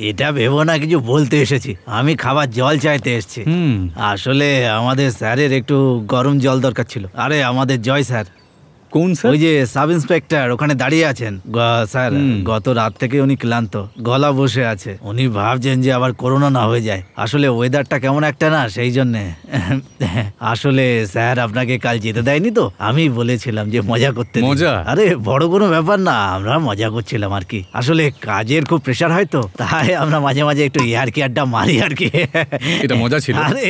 এটা ভেবো না কিছু বলতে এসেছি, আমি খাবার জল চাইতে এসেছি। আসলে আমাদের স্যারের একটু গরম জল দরকার ছিল। আরে আমাদের জয় স্যার। কোন স্যার? ওই যে সাব ইন্সপেক্টর ওখানে দাঁড়িয়ে আছেন। স্যার গত রাত থেকে উনি ক্লান্ত, গলা বসে আছে। উনি ভাবছেন যে আবার করোনা না হয়ে যায়। আসলে ওয়েদারটা কেমন একটা না, সেই জন্যে। আসলে স্যার আপনাকে কাল যেতে দেয়নি তো, আমি বলেছিলাম যে মজা করতে। মজা? আরে বড় কোনো ব্যাপার না, আমরা মজা করছিলাম আর কি। আসলে কাজের খুব প্রেশার হয় তো, তাই আমরা মাঝে মাঝে একটু ইয়ারকি আড্ডা মারি আর কি। এটা মজা ছিল? আরে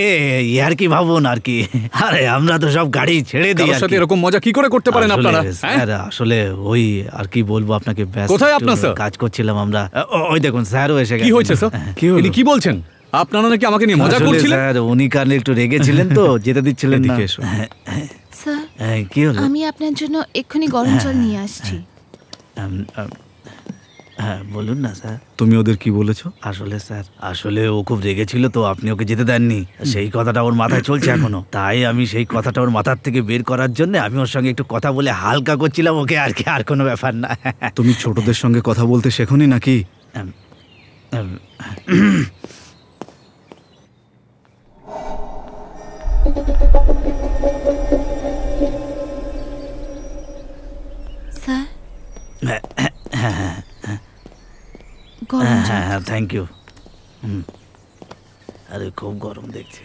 ইয়ারকি ভাবুন আর কি। আরে আমরা তো সব গাড়ি ছেড়ে দিই। কারোর সাথে এরকম মজা কি করে করতে পারেন আপনারা? স্যার আসলে ওই আর কি বলবো আপনাকে, কোথায় আপনার স্যার? কাজ করছিলাম আমরা। ওই দেখুন স্যারও এসে গেছেন। কি হয়েছে স্যার? ইনি কি বলছেন? আপনারা নাকি আমাকে নিয়ে মজা করছিলেন? স্যার উনি কাল একটু রেগেছিলেন তো, যেতে দিচ্ছিলেন না। স্যার কি হলো? আমি আপনার জন্য এক্ষুনি গরম জল নিয়ে আসছি। হ্যাঁ বলুন না স্যার। তুমি ওদের কি বলেছো? আসলে স্যার, আসলে ও খুব রেগেছিল তো, আপনি ওকে যেতে দেননি। সেই কথাটা ওর মাথায় চলছে এখনো। তাই আমি সেই কথাটা ওর মাথার থেকে বের করার জন্য আমি ওর সঙ্গে একটু কথা বলে হালকা করছিলাম ওকে আর কি, আর কোনো ব্যাপার না। তুমি ছোটদের সঙ্গে কথা বলতে শেখোনি নাকি? স্যার হ্যাঁ থ্যাংক ইউ। আরে খুব গরম দেখছে।